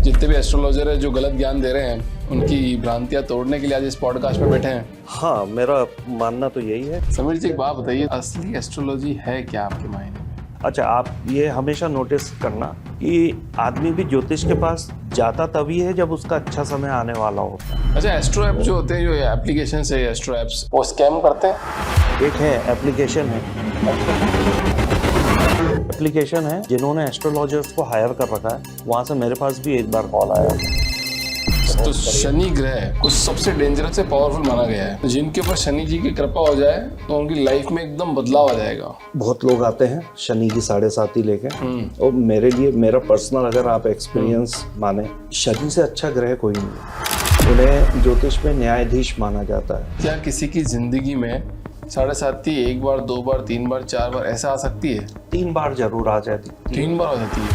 जितने भी एस्ट्रोलॉजर है जो गलत ज्ञान दे रहे हैं उनकी भ्रांतियां तोड़ने के लिए आज इस पॉडकास्ट पे बैठे हैं। हाँ, मेरा मानना तो यही है। समीर जी, एक बात बताइए, असली एस्ट्रोलॉजी है क्या आपके मायने में? अच्छा, आप ये हमेशा नोटिस करना कि आदमी भी ज्योतिष के पास जाता तभी है जब उसका अच्छा समय आने वाला होता है। अच्छा, एस्ट्रो ऐप जो होते हैं, जो एप्लीकेशन है एस्ट्रो ऐप्स, वो स्कैम करते हैं? एक है एप्लीकेशन है जिन्होंने एस्ट्रोलॉजर्स को हायर कर रखा है। वहाँ से मेरे पास भी एक बार कॉल आया। तो शनि ग्रह को सबसे डेंजरस से पावरफुल माना गया है। तो जिनके ऊपर शनि जी की कृपा हो जाए तो उनकी लाइफ में एकदम बदलाव आ जाएगा। बहुत लोग आते हैं शनि की 7.5 लेके, और मेरे लिए मेरा पर्सनल अगर आप एक्सपीरियंस माने, शनि से अच्छा ग्रह कोई नहीं है। उन्हें ज्योतिष में न्यायाधीश माना जाता है। क्या किसी की जिंदगी में 7.5 एक बार, 2 बार, 3 बार, 4 बार ऐसा आ सकती है? 3 बार जरूर आ जाती है। 3 बार आ जाती है?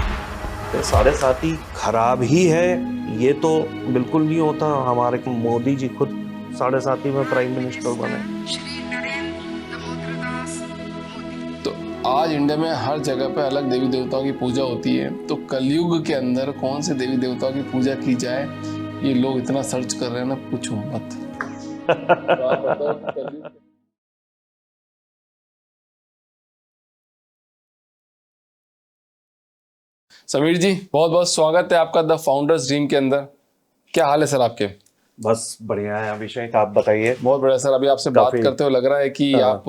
7.5 खराब ही है ये तो बिल्कुल नहीं होता। हमारे मोदी जी खुद 7.5 में प्राइम मिनिस्टर बने। तो आज इंडिया में हर जगह पे अलग देवी देवताओं की पूजा होती है। तो कलयुग के अंदर कौन से देवी देवताओं की पूजा की जाए, ये लोग इतना सर्च कर रहे हैं ना, पूछो मत। समीर जी, बहुत बहुत स्वागत है आपका द फाउंडर्स ड्रीम के अंदर। क्या हाल है सर आपके? बस बढ़िया है। अभिषेक, आप बताइए। बहुत बढ़िया सर। अभी आपसे बात करते हुए लग रहा है कि हाँ। आप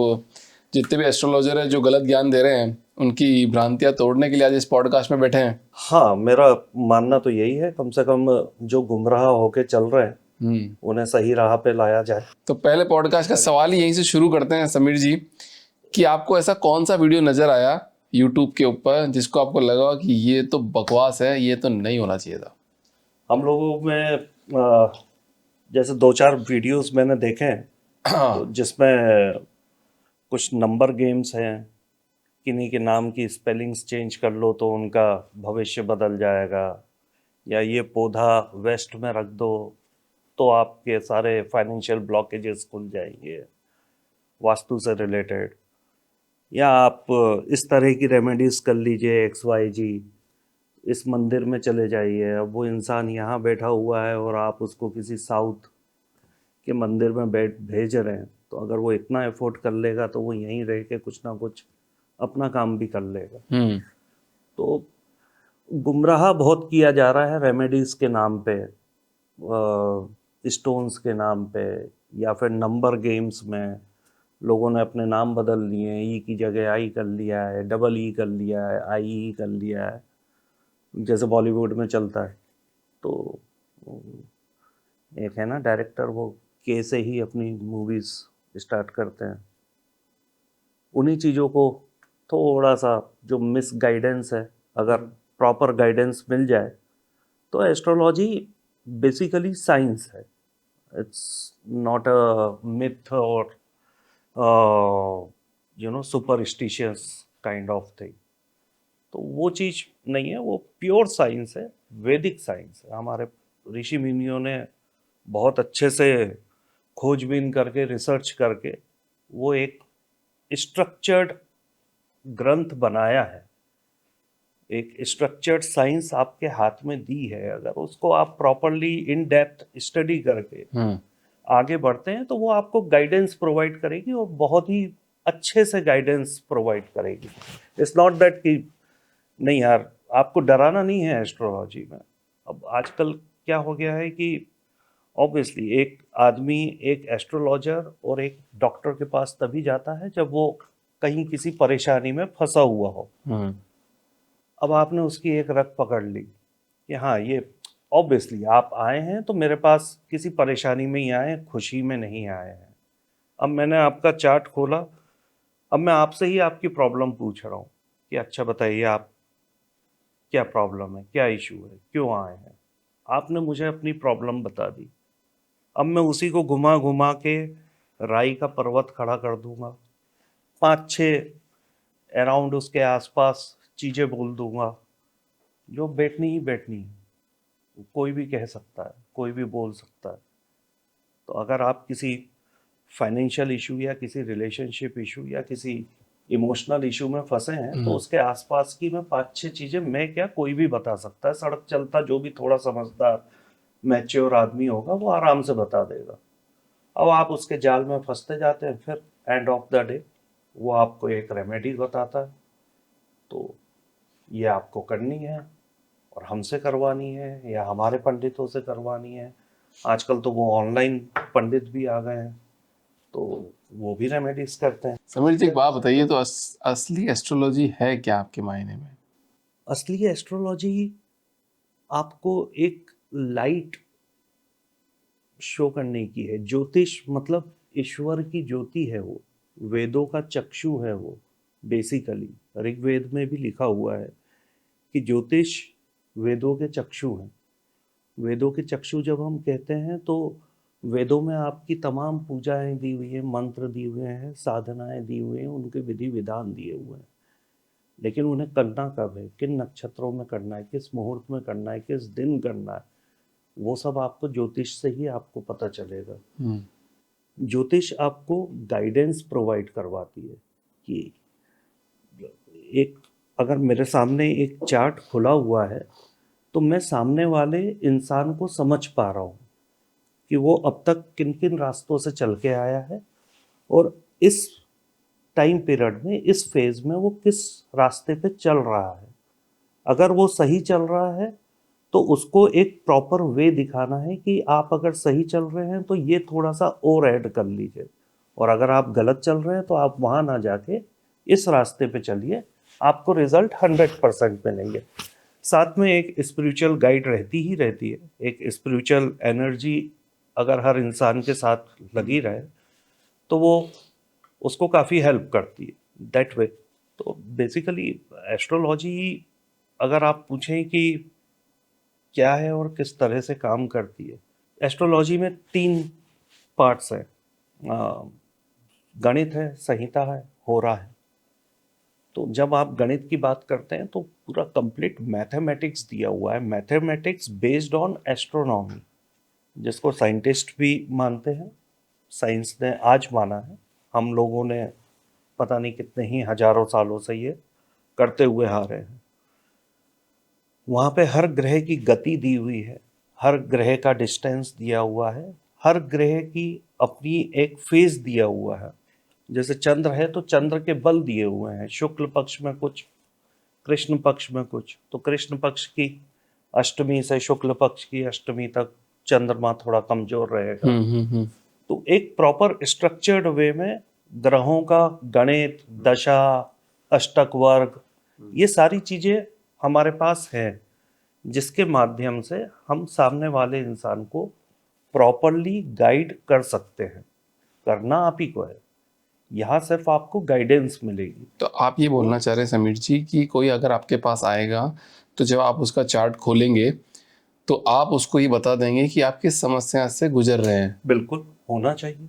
जितने भी एस्ट्रोलॉजर है जो गलत ज्ञान दे रहे हैं उनकी भ्रांतियां तोड़ने के लिए आज इस पॉडकास्ट में बैठे हैं। हाँ, मेरा मानना तो यही है, कम से कम जो गुमराह होके चल रहे हैं उन्हें सही राह पे लाया जाए। तो पहले पॉडकास्ट का सवाल ही यहीं से शुरू करते हैं समीर जी, कि आपको ऐसा कौन सा वीडियो नजर आया यूट्यूब के ऊपर जिसको आपको लगा कि ये तो बकवास है, ये तो नहीं होना चाहिए था? हम लोगों में जैसे 2-4 वीडियोस मैंने देखे हैं, तो जिसमें कुछ नंबर गेम्स हैं, किन्हीं के नाम की स्पेलिंग्स चेंज कर लो तो उनका भविष्य बदल जाएगा, या ये पौधा वेस्ट में रख दो तो आपके सारे फाइनेंशियल ब्लॉकेजेस खुल जाएंगे, वास्तु से रिलेटेड। या आप इस तरह की रेमेडीज कर लीजिए, XYZ, इस मंदिर में चले जाइए, अब वो इंसान यहाँ बैठा हुआ है और आप उसको किसी साउथ के मंदिर में भेज रहे हैं, तो अगर वो इतना एफोर्ड कर लेगा तो वो यहीं रह के कुछ ना कुछ अपना काम भी कर लेगा। तो गुमराह बहुत किया जा रहा है रेमेडीज के नाम पे, स्टोन्स के नाम पे, या फिर नंबर गेम्स में लोगों ने अपने नाम बदल लिए। ई की जगह आई कर लिया है, डबल ई कर लिया है, आई कर लिया है, जैसे बॉलीवुड में चलता है। तो एक है ना डायरेक्टर, वो के से ही अपनी मूवीज स्टार्ट करते हैं। उन्हीं चीज़ों को थोड़ा सा जो मिस गाइडेंस है, अगर प्रॉपर गाइडेंस मिल जाए तो एस्ट्रोलॉजी बेसिकली साइंस है। इट्स नॉट अ मिथ और सुपरस्टिशियस काइंड ऑफ थिंग। तो वो चीज़ नहीं है, वो प्योर साइंस है, वैदिक साइंस है। हमारे ऋषि मुनियों ने बहुत अच्छे से खोजबीन करके, रिसर्च करके वो एक स्ट्रक्चर्ड ग्रंथ बनाया है, एक स्ट्रक्चर्ड साइंस आपके हाथ में दी है। अगर उसको आप प्रॉपरली इन डेप्थ स्टडी करके आगे बढ़ते हैं तो वो आपको गाइडेंस प्रोवाइड करेगी, और बहुत ही अच्छे से गाइडेंस प्रोवाइड करेगी। इट्स नॉट दैट कि नहीं यार, आपको डराना नहीं है एस्ट्रोलॉजी में। अब आजकल क्या हो गया है कि ऑब्वियसली एक आदमी एक एस्ट्रोलॉजर और एक डॉक्टर के पास तभी जाता है जब वो कहीं किसी परेशानी में फंसा हुआ हो। अब आपने उसकी एक रग पकड़ ली कि हाँ, ये ऑब्वियसली आप आए हैं तो मेरे पास किसी परेशानी में ही आए, खुशी में नहीं आए हैं। अब मैंने आपका चार्ट खोला, अब मैं आपसे ही आपकी प्रॉब्लम पूछ रहा हूँ कि अच्छा बताइए, आप क्या प्रॉब्लम है, क्या इशू है, क्यों आए हैं। आपने मुझे अपनी प्रॉब्लम बता दी। अब मैं उसी को घुमा घुमा के राई का पर्वत खड़ा कर दूंगा, 5-6 अराउंड उसके आसपास चीज़ें बोल दूंगा जो बैठनी ही बैठनी है। कोई भी कह सकता है, कोई भी बोल सकता है। तो अगर आप किसी फाइनेंशियल इशू या किसी रिलेशनशिप इशू या किसी इमोशनल इशू में फंसे हैं, तो उसके आसपास की मैं 5-6 चीजें, मैं क्या कोई भी बता सकता है, सड़क चलता जो भी थोड़ा समझदार मैच्योर आदमी होगा वो आराम से बता देगा। अब आप उसके जाल में फंसते जाते हैं, फिर एंड ऑफ द डे वो आपको एक रेमेडी बताता है, तो ये आपको करनी है और हमसे करवानी है या हमारे पंडितों से करवानी है। आजकल तो वो ऑनलाइन पंडित भी आ गए हैं, तो वो भी रेमेडीज करते हैं। समीर जी एक बात बताइए, तो असली एस्ट्रोलॉजी है क्या आपके मायने में? असली एस्ट्रोलॉजी आपको एक लाइट शो करने की है। ज्योतिष मतलब ईश्वर की ज्योति है, वो वेदों का चक्षु है वो। बेसिकली ऋग्वेद में भी लिखा हुआ है कि ज्योतिष वेदों के चक्षु हैं। वेदों के चक्षु जब हम कहते हैं तो वेदों में आपकी तमाम पूजाएं दी हुई हैं, मंत्र दिए हुए हैं, साधनाएं दी हुई हैं, उनके विधि विधान दिए हुए हैं। लेकिन उन्हें करना कब है, किन नक्षत्रों में करना है, किस मुहूर्त में करना है, किस दिन करना है, वो सब आपको ज्योतिष से ही आपको पता चलेगा। ज्योतिष आपको गाइडेंस प्रोवाइड करवाती है कि एक, अगर मेरे सामने एक चार्ट खुला हुआ है तो मैं सामने वाले इंसान को समझ पा रहा हूँ कि वो अब तक किन किन रास्तों से चल के आया है और इस टाइम पीरियड में, इस फेज में वो किस रास्ते पे चल रहा है। अगर वो सही चल रहा है तो उसको एक प्रॉपर वे दिखाना है कि आप अगर सही चल रहे हैं तो ये थोड़ा सा और ऐड कर लीजिए, और अगर आप गलत चल रहे हैं तो आप वहाँ ना जाके इस रास्ते पे चलिए, आपको रिजल्ट 100% मिलेंगे। साथ में एक स्पिरिचुअल गाइड रहती ही रहती है, एक स्पिरिचुअल एनर्जी अगर हर इंसान के साथ लगी रहे तो वो उसको काफ़ी हेल्प करती है दैट वे। तो बेसिकली एस्ट्रोलॉजी, अगर आप पूछें कि क्या है और किस तरह से काम करती है, एस्ट्रोलॉजी में 3 पार्ट्स हैं। गणित है, संहिता है, होरा है। तो जब आप गणित की बात करते हैं तो पूरा कंप्लीट मैथमेटिक्स दिया हुआ है, मैथमेटिक्स बेस्ड ऑन एस्ट्रोनॉमी, जिसको साइंटिस्ट भी मानते हैं, साइंस ने आज माना है, हम लोगों ने पता नहीं कितने ही हजारों सालों से ये करते हुए आ रहे हैं। वहाँ पे हर ग्रह की गति दी हुई है, हर ग्रह का डिस्टेंस दिया हुआ है, हर ग्रह की अपनी एक फेज दिया हुआ है। जैसे चंद्र है तो चंद्र के बल दिए हुए हैं, शुक्ल पक्ष में कुछ, कृष्ण पक्ष में कुछ। तो कृष्ण पक्ष की अष्टमी से शुक्ल पक्ष की अष्टमी तक चंद्रमा थोड़ा कमजोर रहेगा। तो एक प्रॉपर स्ट्रक्चर्ड वे में ग्रहों का गणित, दशा, अष्टक वर्ग, ये सारी चीजें हमारे पास है, जिसके माध्यम से हम सामने वाले इंसान को प्रॉपरली गाइड कर सकते हैं। करना आप ही को है, यहाँ सिर्फ आपको गाइडेंस मिलेगी। तो आप ये बोलना चाह रहे हैं समीर जी कि कोई अगर आपके पास आएगा तो जब आप उसका चार्ट खोलेंगे तो आप उसको ये बता देंगे कि आप किस समस्या से गुजर रहे हैं? बिल्कुल होना चाहिए,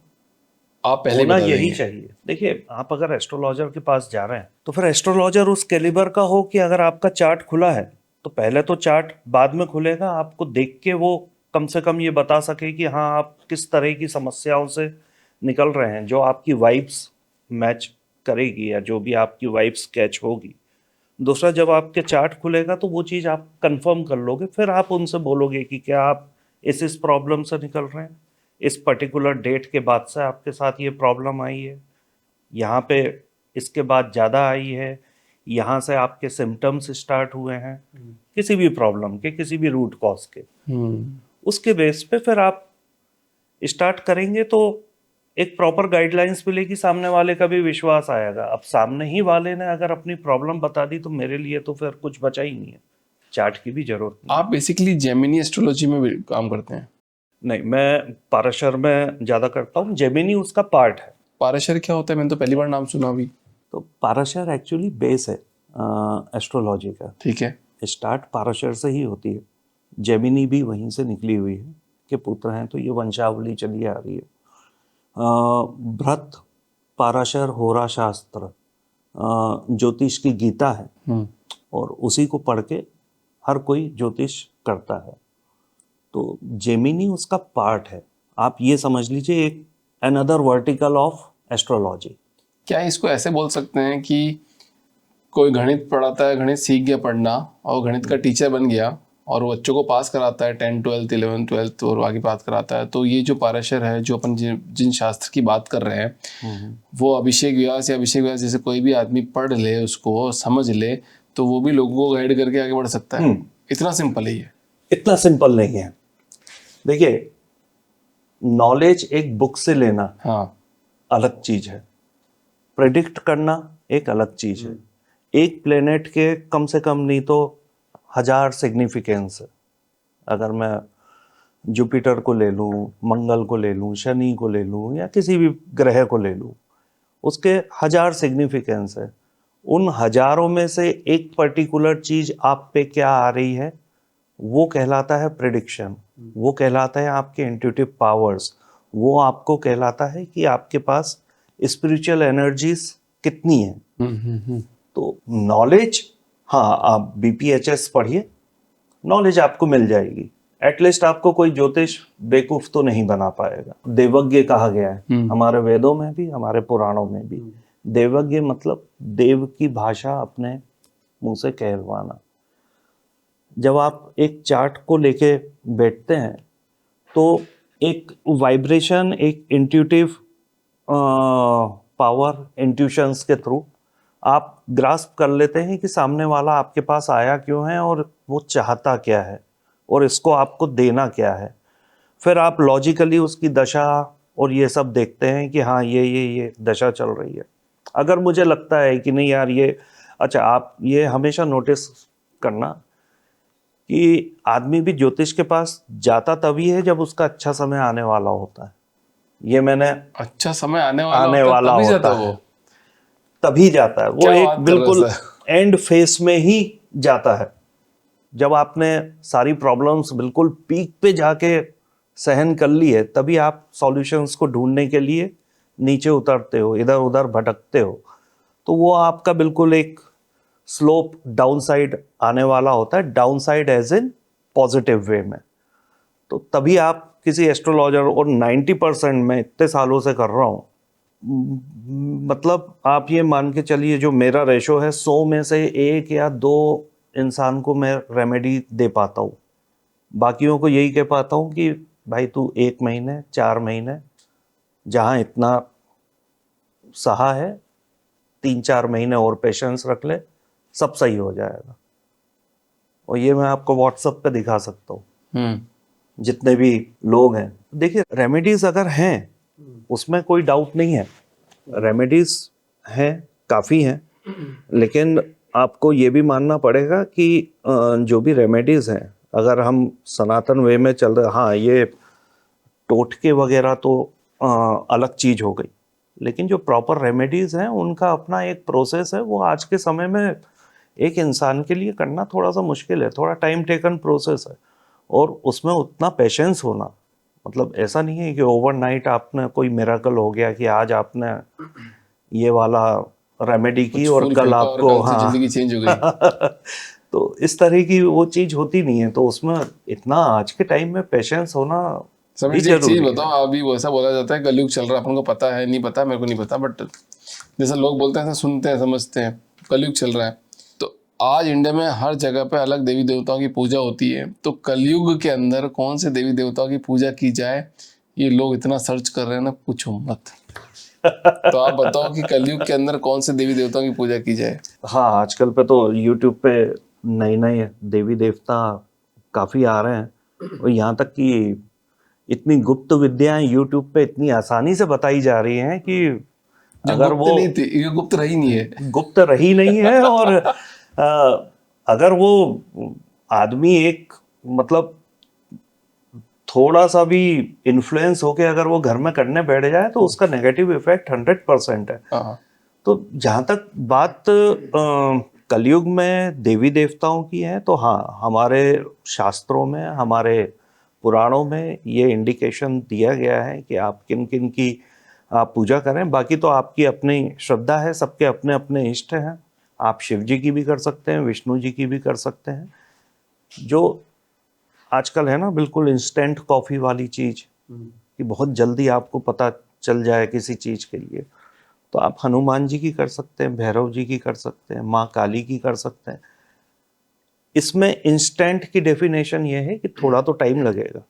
आप पहले होना बता यही देंगे। चाहिए। देखिए, आप अगर एस्ट्रोलॉजर के पास जा रहे हैं तो फिर एस्ट्रोलॉजर उस कैलिबर का हो कि अगर आपका चार्ट खुला है तो पहले तो चार्ट बाद में खुलेगा, आपको देख के वो कम से कम ये बता सके कि हाँ आप किस तरह की समस्याओं से निकल रहे हैं, जो आपकी वाइब्स मैच करेगी या जो भी आपकी वाइब्स कैच होगी। दूसरा, जब आपके चार्ट खुलेगा तो वो चीज़ आप कंफर्म कर लोगे, फिर आप उनसे बोलोगे कि क्या आप इस प्रॉब्लम से निकल रहे हैं, इस पर्टिकुलर डेट के बाद से आपके साथ ये प्रॉब्लम आई है, यहाँ पे इसके बाद ज़्यादा आई है, यहाँ से आपके सिम्टम्स स्टार्ट हुए हैं किसी भी प्रॉब्लम के, किसी भी रूट कॉज के। उसके बेस पे फिर आप स्टार्ट करेंगे तो एक प्रॉपर गाइडलाइंस मिलेगी, सामने वाले का भी विश्वास आएगा। अब सामने ही वाले ने अगर अपनी प्रॉब्लम बता दी तो मेरे लिए तो फिर कुछ बचा ही नहीं है, चार्ट की भी जरूरत नहीं। आप बेसिकली जेमिनी एस्ट्रोलॉजी में भी काम करते हैं? नहीं, मैं पाराशर में ज़्यादा करता हूँ, जेमिनी उसका पार्ट है। पाराशर क्या होता है? मैंने तो पहली बार नाम सुना अभी। तो पाराशर एक्चुअली बेस है एस्ट्रोलॉजी का, ठीक है। स्टार्ट पाराशर से ही होती है। जेमिनी भी वहीं से निकली हुई है कि पुत्र हैं, तो ये वंशावली चली आ रही है। भृत, पाराशर, होरा शास्त्र, ज्योतिष की गीता है, और उसी को पढ़ के हर कोई ज्योतिष करता है। तो जेमिनी उसका पार्ट है, आप ये समझ लीजिए एक अनदर वर्टिकल ऑफ एस्ट्रोलॉजी। क्या इसको ऐसे बोल सकते हैं कि कोई गणित पढ़ाता है, गणित सीख गया पढ़ना और गणित का टीचर बन गया और वो बच्चों को पास कराता है 10 12 11 12 और आगे पास कराता है, तो ये जो पाराशर है, जो अपन जिन शास्त्र की बात कर रहे हैं, वो अभिषेक व्यास या अभिषेक व्यास जैसे कोई भी आदमी पढ़ ले, उसको समझ ले, तो वो भी लोगों को गाइड करके आगे बढ़ सकता है। इतना सिंपल है ये? इतना सिंपल नहीं है। देखिए, नॉलेज एक बुक से लेना हाँ, अलग चीज है, प्रेडिक्ट करना एक अलग चीज है। एक प्लेनेट के कम से कम नहीं तो 1000 सिग्निफिकेंस है। अगर मैं जुपिटर को ले लूं, मंगल को ले लूं, शनि को ले लूं या किसी भी ग्रह को ले लूं, उसके 1000 सिग्निफिकेंस है। उन हजारों में से एक पर्टिकुलर चीज आप पे क्या आ रही है, वो कहलाता है प्रेडिक्शन, वो कहलाता है आपके इंट्यूटिव पावर्स, वो आपको कहलाता है कि आपके पास स्पिरिचुअल एनर्जीज कितनी है। तो नॉलेज, हाँ, आप बीपीएचएस पढ़िए, नॉलेज आपको मिल जाएगी। एटलीस्ट आपको कोई ज्योतिष बेवकूफ तो नहीं बना पाएगा। देवज्ञ कहा गया है हमारे वेदों में भी, हमारे पुराणों में भी। देवज्ञ मतलब देव की भाषा अपने मुंह से कहलवाना। जब आप एक चार्ट को लेके बैठते हैं तो एक वाइब्रेशन, एक इंट्यूटिव पावर, इंट्यूशंस के थ्रू आप ग्रास्प कर लेते हैं कि सामने वाला आपके पास आया क्यों है और वो चाहता क्या है और इसको आपको देना क्या है। फिर आप लॉजिकली उसकी दशा और ये सब देखते हैं कि हाँ ये दशा चल रही है। अगर मुझे लगता है कि नहीं यार ये अच्छा, आप ये हमेशा नोटिस करना कि आदमी भी ज्योतिष के पास जाता तभी है जब उसका अच्छा समय आने वाला होता है। ये मैंने अच्छा समय आने वाला तभी जाता है, तभी जाता है वो। एक बिल्कुल एंड फेस में ही जाता है, जब आपने सारी प्रॉब्लम्स बिल्कुल पीक पे जाके सहन कर ली है, तभी आप सॉल्यूशंस को ढूंढने के लिए नीचे उतरते हो, इधर उधर भटकते हो। तो वो आपका बिल्कुल एक स्लोप डाउन साइड आने वाला होता है, downside as in positive way में। तो तभी आप किसी एस्ट्रोलॉजर, और 90% मैं इतने सालों से कर रहा हूँ, मतलब आप ये मान के चलिए जो मेरा रेशो है 100 में से 1 या 2 इंसान को मैं रेमेडी दे पाता हूँ। बाकियों को यही कह पाता हूँ कि भाई तू 1 महीने 4 महीने जहाँ इतना सहा है, 3-4 महीने और पेशेंस रख ले, सब सही हो जाएगा। और ये मैं आपको व्हाट्सएप पे दिखा सकता हूँ, जितने भी लोग हैं। देखिए, रेमेडीज अगर हैं उसमें कोई डाउट नहीं है, रेमेडीज हैं, काफ़ी हैं, लेकिन आपको ये भी मानना पड़ेगा कि जो भी रेमेडीज हैं, अगर हम सनातन वे में चल रहे, हाँ ये टोटके वगैरह तो अलग चीज़ हो गई, लेकिन जो प्रॉपर रेमेडीज हैं उनका अपना एक प्रोसेस है। वो आज के समय में एक इंसान के लिए करना थोड़ा सा मुश्किल है, थोड़ा टाइम टेकन प्रोसेस है, और उसमें उतना पेशेंस होना, मतलब ऐसा नहीं है कि ओवरनाइट आपने कोई मिरेकल हो गया कि आज आपने ये वाला रेमेडी की और कल आपको हाँ जिंदगी चेंज हो गई। तो इस तरह की वो चीज होती नहीं है। तो उसमें इतना आज के टाइम में पेशेंस होना सभी चीज बताओ। अभी वैसा बोला जाता है कलयुग चल रहा है, अपन को पता है, नहीं पता, मेरे को नहीं पता, बट जैसा लोग बोलते हैं, सुनते हैं, समझते हैं, कलयुग चल रहा है। तो आज इंडिया में हर जगह पे अलग देवी देवताओं की पूजा होती है, तो कलयुग के अंदर कौन से देवी देवताओं की पूजा की जाए, ये लोग इतना सर्च कर रहे हैं ना, पूछो मत। तो आप बताओ कि कलयुग के अंदर कौन से देवी देवताओं की पूजा की जाए। हाँ, आजकल पे तो यूट्यूब पे नए नए देवी देवता काफी आ रहे हैं, और यहाँ तक कि इतनी गुप्त विद्याएं यूट्यूब पे इतनी आसानी से बताई जा रही हैं कि अगर वो नहीं थी, ये गुप्त रही नहीं है, गुप्त रही नहीं है। और अगर वो आदमी एक मतलब थोड़ा सा भी इन्फ्लुएंस होके अगर वो घर में करने बैठ जाए तो उसका नेगेटिव इफेक्ट 100% है। तो जहाँ तक बात कलयुग में देवी देवताओं की है, तो हाँ, हमारे शास्त्रों में, हमारे पुराणों में ये इंडिकेशन दिया गया है कि आप किन किन की आप पूजा करें। बाकी तो आपकी अपनी श्रद्धा है, सबके अपने अपने इष्ट हैं। आप शिव जी की भी कर सकते हैं, विष्णु जी की भी कर सकते हैं। जो आजकल है ना बिल्कुल इंस्टेंट कॉफ़ी वाली चीज़, कि बहुत जल्दी आपको पता चल जाए किसी चीज़ के लिए, तो आप हनुमान जी की कर सकते हैं, भैरव जी की कर सकते हैं, माँ काली की कर सकते हैं। इसमें इंस्टेंट की डेफिनेशन ये है कि थोड़ा तो टाइम लगेगा,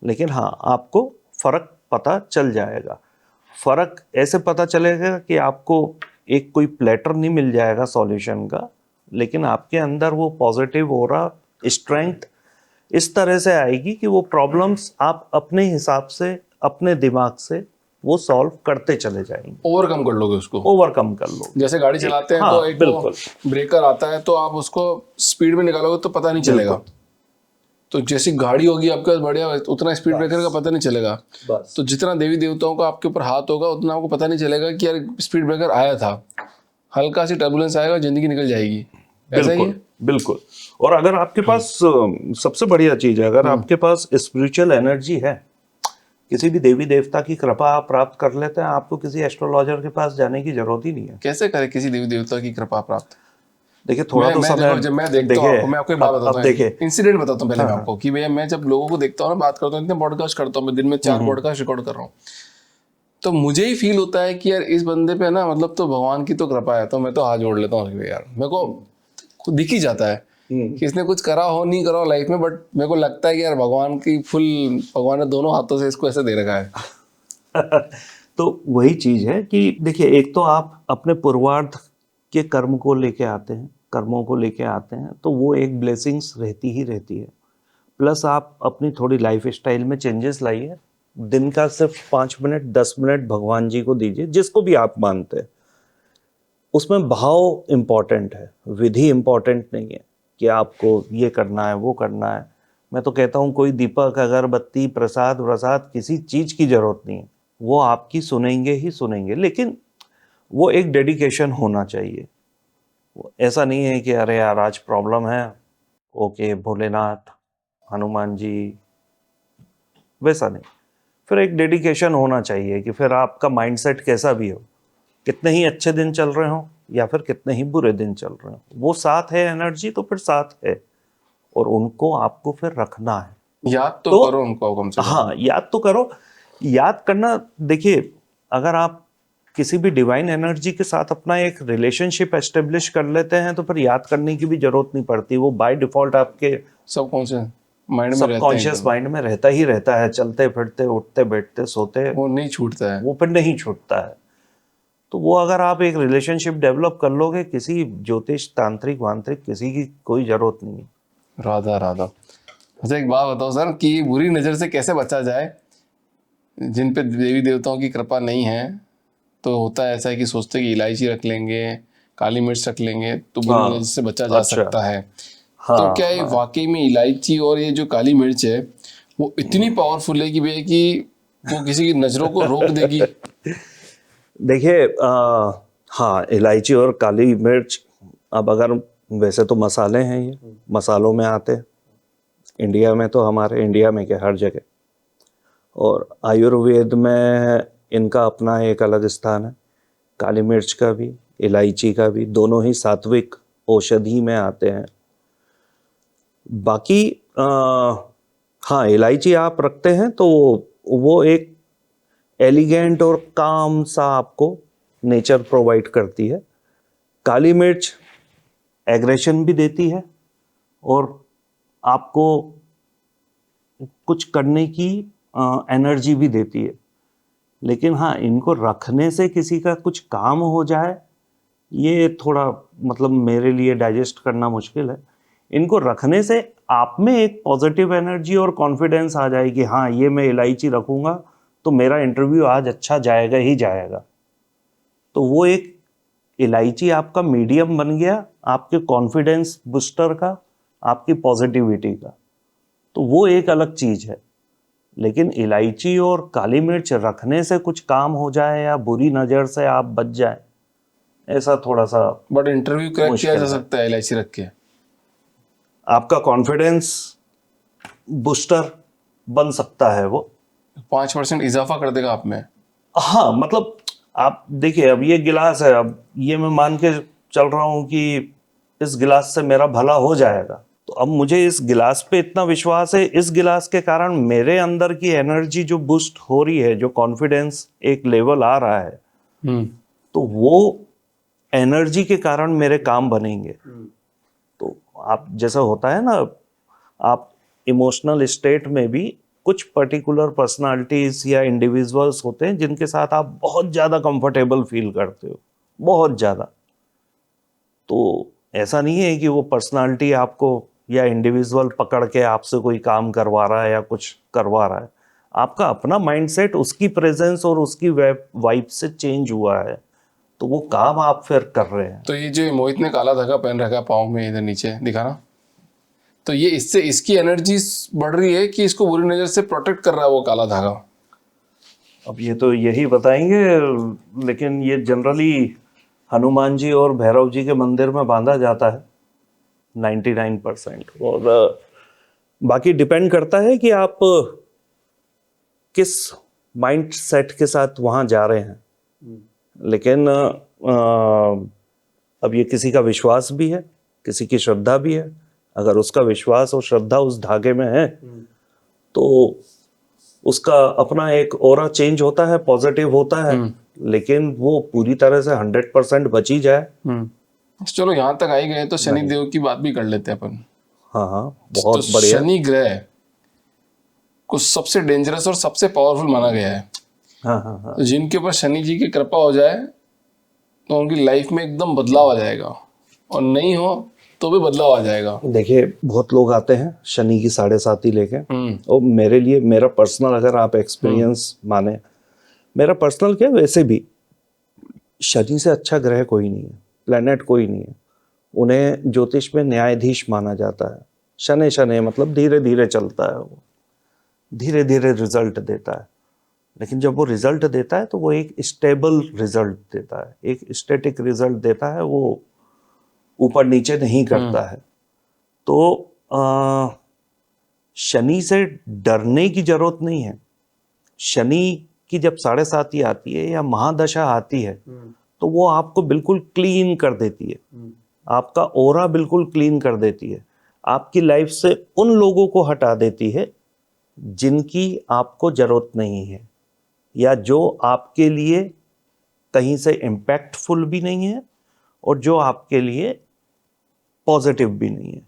लेकिन हाँ आपको फर्क पता चल जाएगा। फर्क ऐसे पता चलेगा कि आपको एक कोई प्लेटर नहीं मिल जाएगा सॉल्यूशन का, लेकिन आपके अंदर वो पॉजिटिव ऑरा, स्ट्रेंथ इस तरह से आएगी कि वो प्रॉब्लम्स आप अपने हिसाब से, अपने दिमाग से वो सॉल्व करते चले जाएंगे, ओवरकम कर लोगे उसको। ओवरकम कर लो। जैसे गाड़ी चलाते हैं हाँ, तो एक बिल्कुल ब्रेकर आता है तो आप उसको स्पीड में निकालोगे तो पता नहीं चलेगा। बिल्कुल। तो जैसी गाड़ी होगी आपके पास बढ़िया, उतना स्पीड ब्रेकर का पता नहीं चलेगा। बस तो जितना देवी देवताओं का आपके ऊपर हाथ होगा उतना आपको पता नहीं चलेगा कि यार स्पीड ब्रेकर आया था, हल्का सी टर्बुलेंस आएगा, जिंदगी निकल जाएगी। ऐसा ही बिल्कुल है? बिल्कुल। और अगर आपके पास सबसे बढ़िया चीज है, अगर आपके पास स्पिरिचुअल एनर्जी है, किसी भी देवी देवता की कृपा आप प्राप्त कर लेते हैं, आपको किसी एस्ट्रोलॉजर के पास जाने की जरूरत ही नहीं है। कैसे करें किसी देवी देवता की कृपा प्राप्त? देखिए थोड़ा तो मैं समय, देखो, जब मैं देखता हूँ आपको, मैं आपको एक बात बताता हूँ, देखिए इंसिडेंट बताता हूँ पहले मैं आपको कि भैया मैं जब लोगों को देखता हूँ ना, बात करता हूँ, इतने पॉडकास्ट करता हूँ मैं, दिन में 4 पॉडकास्ट रिकॉर्ड कर रहा हूँ, तो मुझे ही फील होता है कि यार इस बंदे पे ना मतलब तो भगवान की तो कृपा है। तो मैं तो हाथ जोड़ लेता हूँ यार, मेरे को दिख ही जाता है कि इसने कुछ करा हो नहीं करा हो लाइफ में, बट मेरे को लगता है कि यार भगवान ने दोनों हाथों से इसको ऐसे दे रखा है। तो वही चीज है कि देखिए, एक तो आप अपने पूर्वार्ध के कर्म को लेके आते हैं, कर्मों को लेके आते हैं, तो वो एक ब्लेसिंग्स रहती ही रहती है। प्लस आप अपनी थोड़ी लाइफ स्टाइल में चेंजेस लाइए, दिन का सिर्फ 5 मिनट 10 मिनट भगवान जी को दीजिए, जिसको भी आप मानते हैं। उसमें भाव इम्पॉर्टेंट है, विधि इम्पॉर्टेंट नहीं है कि आपको ये करना है वो करना है। मैं तो कहता हूँ कोई दीपक अगरबत्ती प्रसाद व्रसाद किसी चीज की जरूरत नहीं है, वो आपकी सुनेंगे ही सुनेंगे, लेकिन वो एक डेडिकेशन होना चाहिए। ऐसा नहीं है कि अरे यार आज प्रॉब्लम है, ओके भोलेनाथ हनुमान जी, वैसा नहीं। फिर एक डेडिकेशन होना चाहिए कि फिर आपका माइंडसेट कैसा भी हो, कितने ही अच्छे दिन चल रहे हो या फिर कितने ही बुरे दिन चल रहे हो, वो साथ है एनर्जी तो फिर साथ है, और उनको आपको फिर रखना है। याद तो करो उनको कम से कम। हाँ, याद तो करो। याद करना, देखिए अगर आप किसी भी डिवाइन एनर्जी के साथ अपना एक रिलेशनशिप एस्टेब्लिश कर लेते हैं तो फिर याद करने की भी जरूरत नहीं पड़ती, वो बाय डिफॉल्ट आपके सबकॉन्शियस माइंड में रहता है, सबकॉन्शियस माइंड में रहता ही रहता है, चलते फिरते उठते बैठते सोते, वो नहीं छूटता है। वो फिर नहीं छूटता है। तो वो अगर आप एक रिलेशनशिप डेवलप कर लोगे, किसी ज्योतिष तांत्रिक वांत्रिक किसी की कोई जरूरत नहीं है। राधा राधा। अच्छा एक बात बताओ सर कि बुरी नज़र से कैसे बचा जाए? जिन पे देवी देवताओं की कृपा नहीं है तो होता है ऐसा है कि सोचते कि इलायची रख लेंगे, काली मिर्च रख लेंगे तो बुरी नज़र से बचा जा सकता है। तो क्या ये वाकई में इलायची और ये जो काली मिर्च है वो इतनी पावरफुल है कि भैया कि वो किसी की नज़रों को रोक देगी? देखिए हाँ, इलायची और काली मिर्च, अब अगर वैसे तो मसाले हैं, ये मसालों में आते हैं इंडिया में, तो हमारे इंडिया में क्या हर जगह, और आयुर्वेद में इनका अपना एक अलग स्थान है, काली मिर्च का भी इलायची का भी, दोनों ही सात्विक औषधि में आते हैं। बाकी हाँ, इलायची आप रखते हैं तो वो एक एलिगेंट और काम सा आपको नेचर प्रोवाइड करती है। काली मिर्च एग्रेशन भी देती है और आपको कुछ करने की एनर्जी भी देती है, लेकिन हाँ इनको रखने से किसी का कुछ काम हो जाए ये थोड़ा मतलब मेरे लिए डाइजेस्ट करना मुश्किल है। इनको रखने से आप में एक पॉजिटिव एनर्जी और कॉन्फिडेंस आ जाए कि हाँ ये मैं इलायची रखूंगा तो मेरा इंटरव्यू आज अच्छा जाएगा ही जाएगा। तो वो एक इलायची आपका मीडियम बन गया आपके कॉन्फिडेंस बूस्टर का, आपकी पॉजिटिविटी का, तो वो एक अलग चीज है। लेकिन इलायची और काली मिर्च रखने से कुछ काम हो जाए या बुरी नज़र से आप बच जाए, ऐसा थोड़ा सा बट इंटरव्यू क्रैक किया जा मुश्किल है। सकता है इलायची रख के? आपका कॉन्फिडेंस बूस्टर बन सकता है वो, 5% इजाफा कर देगा आप में। हाँ मतलब आप देखिए, अब ये गिलास है, अब ये मैं मान के चल रहा हूं कि इस गिलास से मेरा भला हो जाएगा, तो अब मुझे इस गिलास पे इतना विश्वास है, इस गिलास के कारण मेरे अंदर की एनर्जी जो बूस्ट हो रही है, जो कॉन्फिडेंस एक लेवल आ रहा है, तो वो एनर्जी के कारण मेरे काम बनेंगे। तो आप जैसा होता है ना, आप इमोशनल स्टेट में भी कुछ पर्टिकुलर पर्सनालिटीज या इंडिविजुअल्स होते हैं जिनके साथ आप बहुत ज़्यादा कंफर्टेबल फील करते हो, बहुत ज़्यादा। तो ऐसा नहीं है कि वो पर्सनालिटी आपको या इंडिविजुअल पकड़ के आपसे कोई काम करवा रहा है या कुछ करवा रहा है। आपका अपना माइंडसेट उसकी प्रेजेंस और उसकी वाइब से चेंज हुआ है, तो वो काम आप फिर कर रहे हैं। तो ये जो मोहित ने काला धागा पहन रखा है पाँव में, इधर नीचे दिखाना, तो ये इससे इसकी एनर्जी बढ़ रही है कि इसको बुरी नजर से प्रोटेक्ट कर रहा है वो काला धागा? अब ये तो यही बताएंगे, लेकिन ये जनरली हनुमान जी और भैरव जी के मंदिर में बांधा जाता है 99%। और बाकी डिपेंड करता है कि आप किस माइंड सेट के साथ वहाँ जा रहे हैं। लेकिन अब ये किसी का विश्वास भी है, किसी की श्रद्धा भी है। अगर उसका विश्वास और श्रद्धा उस धागे में है तो उसका अपना एक ऑरा चेंज होता है, पॉजिटिव होता है। लेकिन वो पूरी तरह से 100% बची जाए। चलो यहाँ तक आई गए तो शनि देव की बात भी कर लेते हैं अपन। हाँ, बहुत तो बढ़िया। शनि ग्रह को सबसे डेंजरस और सबसे पावरफुल माना गया है। हाँ। तो जिनके ऊपर शनि जी की कृपा हो जाए तो उनकी लाइफ में एकदम बदलाव आ जाएगा, और नहीं हो तो भी बदलाव आ जाएगा। देखिए, बहुत लोग आते हैं शनि की 7.5 लेके, और मेरे लिए, मेरा पर्सनल, अगर आप एक्सपीरियंस माने, मेरा पर्सनल क्या, वैसे भी शनि से अच्छा ग्रह कोई नहीं है, प्लेनेट कोई नहीं है। उन्हें ज्योतिष में न्यायाधीश माना जाता है। शनि शनि मतलब धीरे धीरे चलता है, वो धीरे धीरे रिजल्ट देता है। लेकिन जब वो रिजल्ट देता है तो वो एक स्टेबल रिजल्ट देता है, एक स्टैटिक रिजल्ट देता है, वो ऊपर नीचे नहीं करता है। तो शनि से डरने की जरूरत नहीं है। शनि की जब 7.5 आती है या महादशा आती है तो वो आपको बिल्कुल क्लीन कर देती है, आपका ऑरा बिल्कुल क्लीन कर देती है, आपकी लाइफ से उन लोगों को हटा देती है जिनकी आपको जरूरत नहीं है, या जो आपके लिए कहीं से इम्पैक्टफुल भी नहीं है और जो आपके लिए पॉजिटिव भी नहीं है।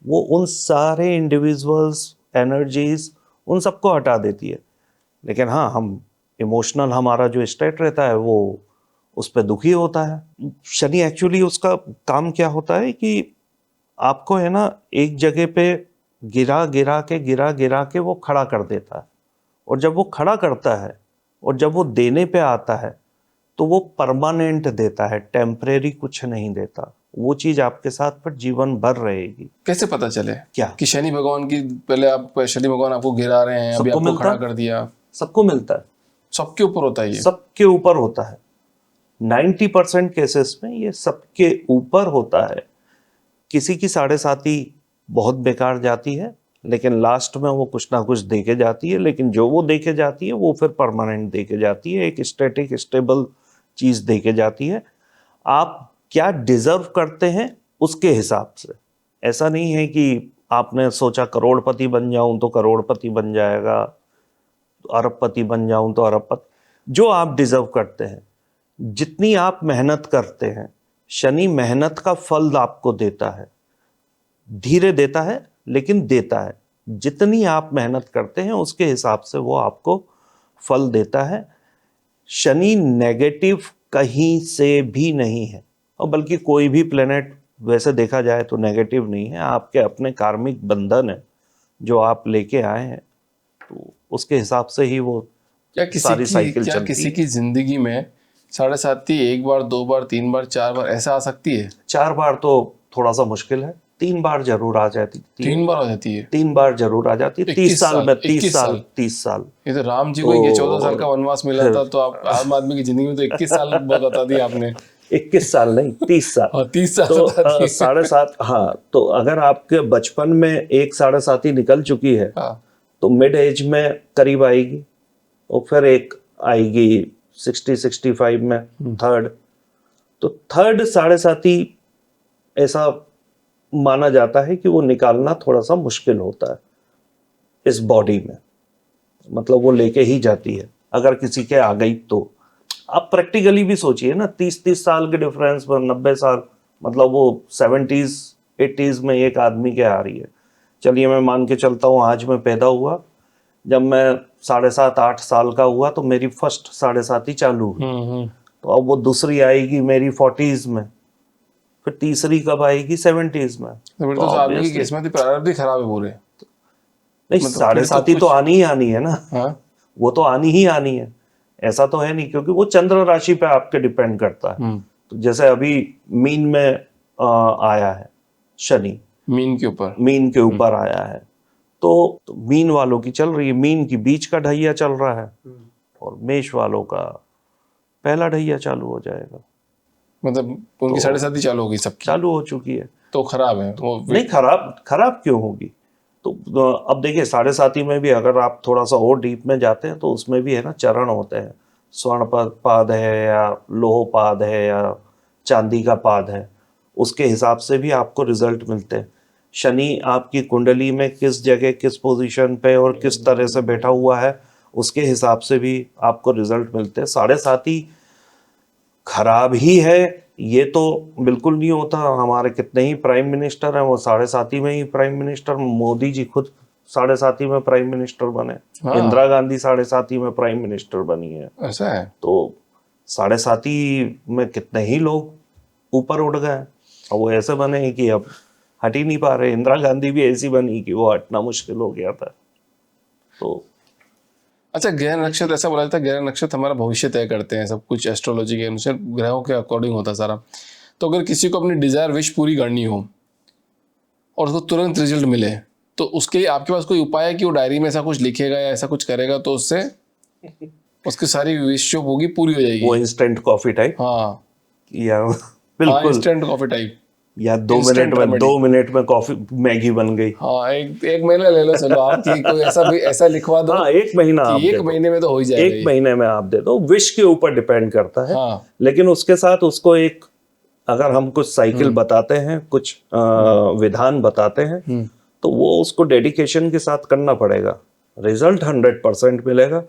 वो उन सारे इंडिविजुअल्स, एनर्जीज, उन सबको हटा देती है। लेकिन हाँ, हम इमोशनल, हमारा जो स्टेट रहता है वो उस पर दुखी होता है। शनि एक्चुअली उसका काम क्या होता है कि आपको है ना एक जगह पे गिरा गिरा के वो खड़ा कर देता है। और जब वो खड़ा करता है और जब वो देने पे आता है तो वो परमानेंट देता है, टेम्परेरी कुछ नहीं देता। वो चीज आपके साथ पर जीवन भर रहेगी। कैसे पता चले क्या कि शनि भगवान की, पहले आप शनि भगवान आपको गिरा रहे हैं, अभी आपको खड़ा कर दिया? सबको मिलता है, सबके ऊपर होता है ये? सबके ऊपर होता है। 90% केसेस में ये सबके ऊपर होता है। किसी की 7.5 बहुत बेकार जाती है, लेकिन लास्ट में वो कुछ ना कुछ देके जाती है। लेकिन जो वो देके जाती है वो फिर परमानेंट देके जाती है, एक स्टैटिक स्टेबल चीज देके जाती है। आप क्या डिजर्व करते हैं उसके हिसाब से। ऐसा नहीं है कि आपने सोचा करोड़पति बन जाऊं तो करोड़पति बन जाएगा, अरबपति बन जाऊं तो अरबपति। जो आप डिजर्व करते हैं, जितनी आप मेहनत करते हैं, शनि मेहनत का फल आपको देता है। धीरे देता है लेकिन देता है। जितनी आप मेहनत करते हैं उसके हिसाब से वो आपको फल देता है। शनि नेगेटिव कहीं से भी नहीं है, और बल्कि कोई भी प्लेनेट वैसे देखा जाए तो नेगेटिव नहीं है। आपके अपने कार्मिक बंधन है जो आप लेके आए हैं, तो उसके हिसाब से ही वो सारी साइकिल चलती है। किसी की जिंदगी में 7.5 1 बार, 2 बार, 3 बार, 4 बार ऐसा आ सकती है? 4 बार तो थोड़ा सा मुश्किल है, 3 बार जरूर आ जाती है। 3 बार आ जाती है? 3 बार जरूर आ जाती है। 30 साल में 30 साल। ये तो राम जी को ये 14 साल का वनवास मिला था, तो आप आम आदमी की जिंदगी में तो 21 साल बता दिया आपने। 21 साल नहीं, 30 साल। और 30 साल तो बता दिए। 7.5, हाँ। तो अगर आपके बचपन में एक 7.5 निकल चुकी है, तो मिड एज में करीब आएगी, और फिर एक आएगी 60-65 में, थर्ड। तो थर्ड 7.5 ऐसा माना जाता है कि वो निकालना थोड़ा सा मुश्किल होता है इस बॉडी में। मतलब वो लेके ही जाती है, अगर किसी के आ गई तो। आप प्रैक्टिकली भी सोचिए ना, 30-30 साल के डिफरेंस पर 90 साल, मतलब वो 70s 80s में एक आदमी के आ रही है। चलिए मैं मान के चलता हूँ, आज मैं पैदा हुआ, जब मैं 7.5-8 साल का हुआ तो मेरी फर्स्ट 7.5 चालू हुई। तो अब वो दूसरी आएगी मेरी 40s में, फिर तीसरी कब आएगी 70s में। तो फिर तो तो आदमी की obviously- किस्मत ही प्रारब्ध ही खराब है पूरे। नहीं, मतलब 7.5 तो आनी ही आनी है ना, हाँ वो तो आनी ही आनी है, ऐसा तो है नहीं, क्योंकि वो चंद्र राशि पे आपके डिपेंड करता है। तो जैसे अभी मीन में आया है शनि, मीन के ऊपर। मीन के ऊपर आया है, तो मीन वालों की चल रही है, मीन की बीच का ढैया चल रहा है, और मेष वालों का पहला ढैया चालू हो जाएगा। मतलब उनकी 7.5 चालू होगी सबकी, चालू हो चुकी है। तो खराब है वो। नहीं, खराब क्यों होगी? तो अब देखिए 7.5 में भी अगर आप थोड़ा सा और डीप में जाते हैं तो उसमें भी है ना, चरण होते हैं, स्वर्ण पाद है या लोह पाद है या चांदी का पाद है, उसके हिसाब से भी आपको रिजल्ट मिलते हैं। शनि आपकी कुंडली में किस जगह, किस पोजीशन पे और किस तरह से बैठा हुआ है, उसके हिसाब से भी आपको रिजल्ट मिलते हैं। 7.5 खराब ही है ये तो बिल्कुल नहीं होता। हमारे कितने ही प्राइम मिनिस्टर हैं वो 7.5 में ही प्राइम मिनिस्टर, मोदी जी खुद 7.5 में प्राइम मिनिस्टर बने, हाँ। इंदिरा गांधी 7.5 में प्राइम मिनिस्टर बनी है। ऐसा है। तो 7.5 में कितने ही लोग ऊपर उठ गए, और वो ऐसे बने कि अब हट ही नहीं पा रहे। इंदिरा गांधी भी ऐसी बनी कि वो हटना मुश्किल हो गया था। तो अच्छा, ग्रह नक्षत्र, ऐसा बोला जाता है ग्रह नक्षत्र हमारा भविष्य तय करते हैं, सब कुछ एस्ट्रोलॉजी के अनुसार ग्रहों के अकॉर्डिंग होता है सारा। तो अगर किसी को अपनी डिजायर विश पूरी करनी हो और उसको तुरंत रिजल्ट मिले, तो उसके लिए आपके पास कोई उपाय है कि वो डायरी में ऐसा कुछ लिखेगा या ऐसा कुछ करेगा तो उससे उसकी सारी विश जो होगी पूरी हो जाएगी? वो इंस्टेंट कॉफी टाइप, हाँ या हाँ, बिल्कुल, इंस्टेंट कॉफी टाइप, या 2 मिनट में कॉफी मैगी बन गई। हाँ, एक महीना ले लो चलो आप, कि कोई ऐसा लिखवा दो। हाँ, 1 महीना आप कि दे 1 दो, महीने में तो हो ही जाएगा 1 महीने में आप दे दो। विश के ऊपर डिपेंड करता है। हाँ। लेकिन उसके साथ उसको एक, अगर हम कुछ साइकिल बताते हैं, कुछ विधान बताते हैं, तो वो उसको डेडिकेशन के साथ करना पड़ेगा, रिजल्ट 100% मिलेगा।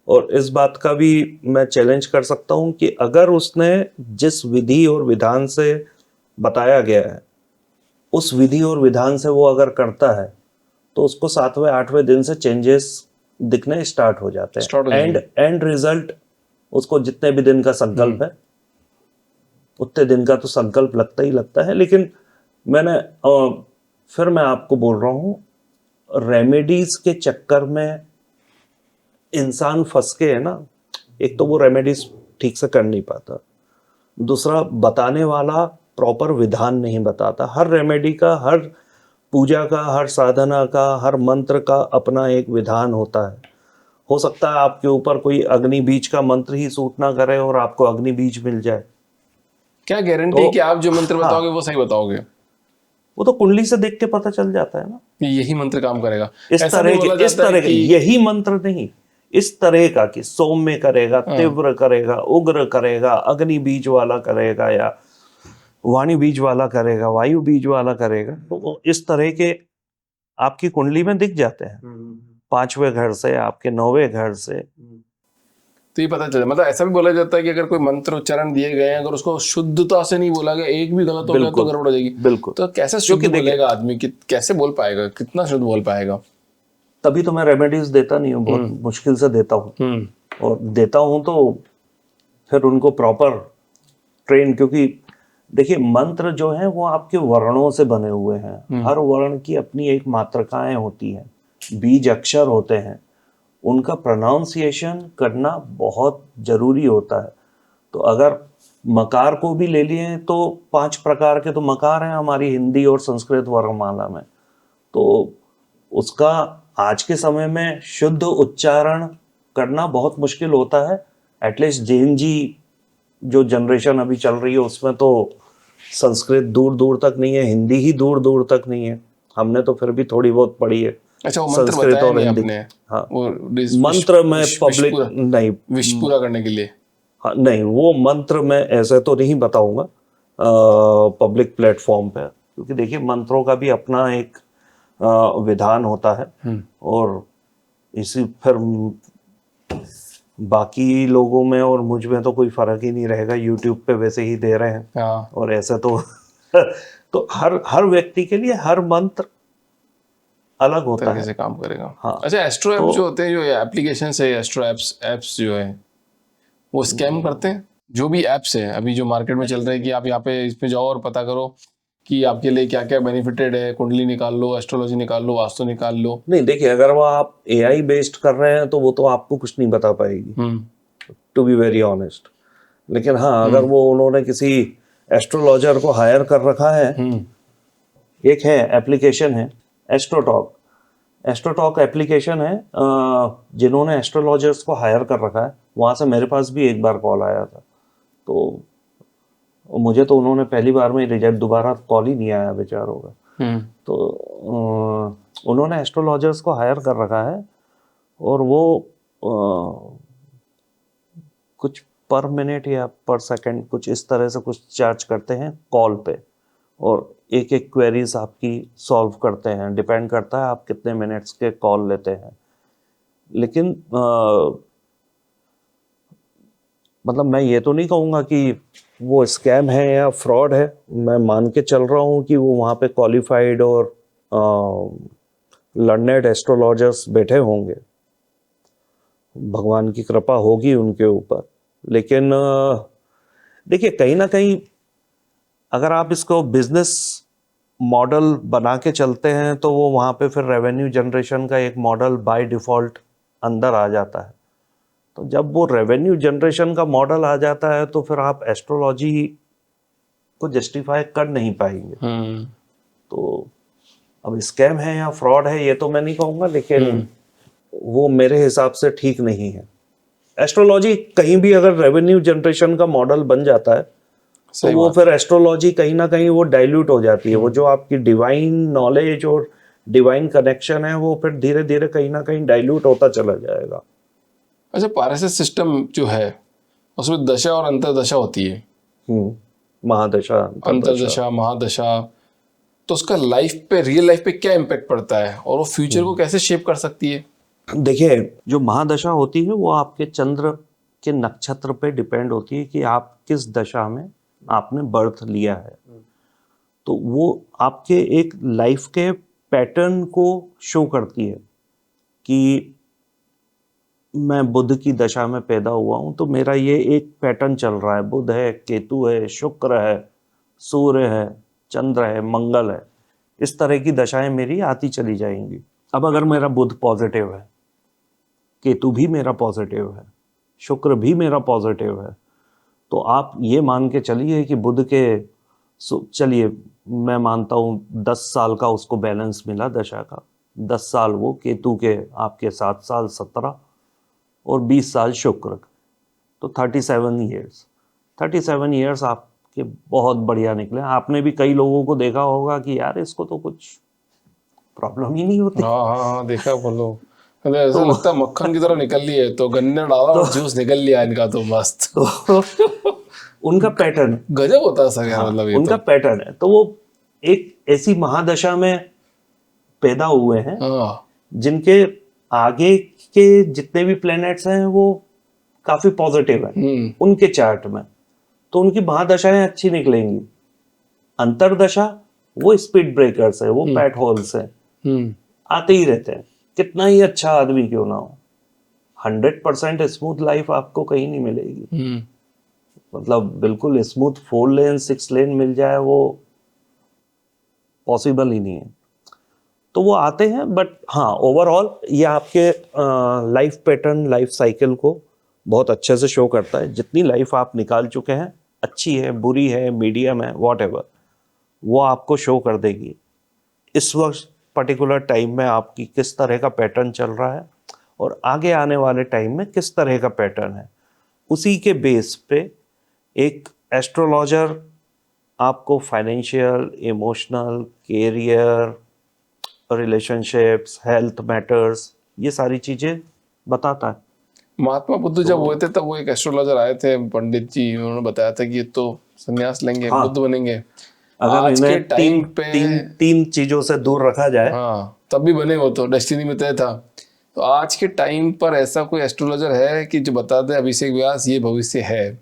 और इस बात का भी मैं चैलेंज कर सकता हूं कि अगर उसने जिस विधि और विधान से बताया गया है, उस विधि और विधान से वो अगर करता है, तो उसको 7वें-8वें दिन से चेंजेस दिखने स्टार्ट हो जाते हैं। एंड रिजल्ट उसको जितने भी दिन का संकल्प है, उतने दिन का तो संकल्प लगता ही लगता है। लेकिन फिर मैं आपको बोल रहा हूँ, रेमेडीज के चक्कर में इंसान फंस के है ना, एक तो वो रेमेडीज ठीक से कर नहीं पाता, दूसरा बताने वाला प्रॉपर विधान नहीं बताता। हर रेमेडी का, हर पूजा का, हर साधना का, हर मंत्र का अपना एक विधान होता है। हो सकता है आपके ऊपर कोई अग्नि बीज का मंत्र ही सूट ना करे और आपको अग्नि बीज मिल जाए। क्या गारंटी है कि आप जो मंत्र बताओगे वो सही बताओगे? वो तो कुंडली से देख के पता चल जाता है ना, यही मंत्र काम करेगा। इस तरह के यही मंत्र नहीं, इस तरह का कि सौम्य करेगा, तीव्र करेगा, उग्र करेगा, अग्नि बीज वाला करेगा, या वाणी बीज वाला करेगा, वायु बीज वाला करेगा। तो इस तरह के आपकी कुंडली में दिख जाते हैं, 5वें घर से, आपके 9वें घर से। तो ये पता चला, मतलब ऐसा भी बोला जाता है कि अगर कोई मंत्र उच्चारण दिए गए हैं, अगर उसको शुद्धता से नहीं बोला गया, एक भी गलत हो गया तो गड़बड़ हो जाएगी। बिल्कुल। तो कैसे शुद्ध बोलेगा आदमी, कैसे बोल पाएगा, कितना शुद्ध बोल पाएगा? तभी तो मैं रेमेडीज देता नहीं हूँ, बहुत मुश्किल से देता हूँ। और देता हूँ तो फिर उनको प्रॉपर ट्रेन, क्योंकि देखिए मंत्र जो है वो आपके वर्णों से बने हुए हैं, हर वर्ण की अपनी एक मात्रकाएं होती हैं, बीज अक्षर होते हैं, उनका प्रोनाउंसिएशन करना बहुत जरूरी होता है। तो अगर मकार को भी ले लिए तो 5 प्रकार के तो मकार हैं हमारी हिंदी और संस्कृत वर्णमाला में, तो उसका आज के समय में शुद्ध उच्चारण करना बहुत मुश्किल होता है। एटलीस्ट जैन जी जो जनरेशन अभी चल रही है उसमें तो संस्कृत दूर दूर तक नहीं है, हिंदी ही दूर दूर तक नहीं है। हमने तो फिर भी थोड़ी बहुत पढ़ी है। अच्छा, वो मंत्र संस्कृत और हिंदी। हाँ, वो मंत्र में पब्लिक नहीं, विश पूरा करने के लिए, हाँ नहीं, वो मंत्र मैं ऐसे तो नहीं बताऊंगा पब्लिक प्लेटफॉर्म पे, क्योंकि देखिए मंत्रों का भी अपना एक विधान होता है। और इसी फिर बाकी लोगों में और मुझ में तो कोई फर्क ही नहीं रहेगा, यूट्यूब पे वैसे ही दे रहे हैं। हाँ, और ऐसा तो तो हर व्यक्ति के लिए हर मंत्र अलग होता तरीके है। से काम करेगा। हाँ, अच्छा, एस्ट्रो ऐप तो जो होते हैं, जो एप्लीकेशन है, एस्ट्रो एप्स जो है, वो स्कैम करते हैं? जो भी एप्स है अभी जो मार्केट में चल रहे हैं कि आप यहाँ पे इसमें जाओ और पता करो कि आपके लिए क्या क्या बेनिफिटेड है, कुंडली निकाल लो, एस्ट्रोलॉजी निकाल लो, वास्तु निकाल लो। नहीं, देखिए, अगर वो आप एआई बेस्ड कर रहे हैं तो वो तो आपको कुछ नहीं बता पाएगी, टू बी वेरी ऑनेस्ट। लेकिन हाँ, अगर वो उन्होंने किसी एस्ट्रोलॉजर को हायर कर रखा है, एक है एप्लीकेशन है एस्ट्रोटॉक। एस्ट्रोटॉक एप्लीकेशन है, जिन्होंने एस्ट्रोलॉजर्स को हायर कर रखा है, वहाँ से मेरे पास भी एक बार कॉल आया था। तो मुझे तो उन्होंने पहली बार में रिजेक्ट, दोबारा कॉल ही नहीं आया बेचारों का। तो उन्होंने एस्ट्रोलॉजर्स को हायर कर रखा है और वो कुछ पर मिनट या पर सेकंड कुछ इस तरह से कुछ चार्ज करते हैं कॉल पे, और एक एक क्वेरीज आपकी सॉल्व करते हैं। डिपेंड करता है आप कितने मिनट्स के कॉल लेते हैं। लेकिन मतलब मैं ये तो नहीं कहूँगा कि वो स्कैम है या फ्रॉड है। मैं मान के चल रहा हूँ कि वो वहाँ पे क्वालिफाइड और लर्नेड एस्ट्रोलॉजर्स बैठे होंगे, भगवान की कृपा होगी उनके ऊपर। लेकिन देखिए, कहीं ना कहीं अगर आप इसको बिजनेस मॉडल बना के चलते हैं तो वो वहाँ पे फिर रेवेन्यू जनरेशन का एक मॉडल बाय डिफ़ॉल्ट अंदर आ जाता है। तो जब वो रेवेन्यू जनरेशन का मॉडल आ जाता है तो फिर आप एस्ट्रोलॉजी को जस्टिफाई कर नहीं पाएंगे। तो अब स्कैम है या फ्रॉड है ये तो मैं नहीं कहूँगा, लेकिन वो मेरे हिसाब से ठीक नहीं है। एस्ट्रोलॉजी कहीं भी अगर रेवेन्यू जनरेशन का मॉडल बन जाता है तो वो फिर एस्ट्रोलॉजी कहीं ना कहीं वो डाइल्यूट हो जाती है। वो जो आपकी डिवाइन नॉलेज और डिवाइन कनेक्शन है वो फिर धीरे धीरे कहीं ना कहीं डाइल्यूट होता चला जाएगा। अच्छा, पारसिस सिस्टम जो है उसमें दशा और अंतरदशा होती है। महादशा, अंतरदशा, महादशा, तो उसका लाइफ पे, रियल लाइफ पे क्या इम्पैक्ट पड़ता है और वो फ्यूचर को कैसे शेप कर सकती है? देखिए, जो महादशा होती है वो आपके चंद्र के नक्षत्र पे डिपेंड होती है कि आप किस दशा में आपने बर्थ लिया है। तो वो आपके एक लाइफ के पैटर्न को शो करती है कि मैं बुध की दशा में पैदा हुआ हूं तो मेरा ये एक पैटर्न चल रहा है। बुध है, केतु है, शुक्र है, सूर्य है, चंद्र है, मंगल है, इस तरह की दशाएं मेरी आती चली जाएंगी। अब अगर मेरा बुध पॉजिटिव है, केतु भी मेरा पॉजिटिव है, शुक्र भी मेरा पॉजिटिव है, तो आप ये मान के चलिए कि बुध के, चलिए मैं मानता हूँ 10 साल का उसको बैलेंस मिला दशा का। 10 साल वो केतु के, आपके 7 साल 17 और 20 साल शुक्र, तो 37 ईयर्स। 37 ईयर्स आपके बहुत बढ़िया निकले। आपने भी कई लोगों को देखा होगा कि यार इसको तो कुछ प्रॉब्लम ही नहीं होती। हाँ हाँ हाँ, देखा बोलो, मतलब ऐसा लगता है मक्खन की तरह निकल ली है, तो गन्ने डाला और जूस निकल लिया इनका, तो मस्त। तो उनका पैटर्न गजब होता है सर यार, हाँ, मतलब ये उनका तो। पैटर्न है। तो वो एक ऐसी महादशा में पैदा हुए हैं हाँ, जिनके आगे के जितने भी प्लैनेट्स हैं वो काफी पॉजिटिव है उनके चार्ट में, तो उनकी महादशाएं अच्छी निकलेंगी। अंतरदशा वो स्पीड ब्रेकर्स है, वो पैट होल्स है, आते ही रहते हैं, कितना ही अच्छा आदमी क्यों ना हो। 100% स्मूथ लाइफ आपको कहीं नहीं मिलेगी। मतलब बिल्कुल स्मूथ 4 लेन 6 लेन मिल जाए वो पॉसिबल ही नहीं है। तो वो आते हैं, बट हाँ, ओवरऑल ये आपके लाइफ पैटर्न, लाइफ साइकिल को बहुत अच्छे से शो करता है। जितनी लाइफ आप निकाल चुके हैं, अच्छी है, बुरी है, मीडियम है, व्हाटएवर, वो आपको शो कर देगी इस वक्त पर्टिकुलर टाइम में आपकी किस तरह का पैटर्न चल रहा है और आगे आने वाले टाइम में किस तरह का पैटर्न है। उसी के बेस पे एक एस्ट्रोलॉजर आपको financial, emotional, career, relationships, health matters, ये सारी चीजें बताता है। महात्मा बुद्ध जब हुए थे तब वो एक एस्ट्रोलॉजर आए थे, पंडित जी, उन्होंने बताया था कि ये तो संन्यास लेंगे, हाँ, बुद्ध बनेंगे। अगर आज के इन्हें टाइम पे तीन चीजों से दूर रखा जाए, हाँ, तब भी बने, वो तो डेस्टिनी में तय था। तो आज के टाइम पर ऐसा कोई एस्ट्रोलॉजर है कि जो बता दे अभिषेक व्यास ये भविष्य है?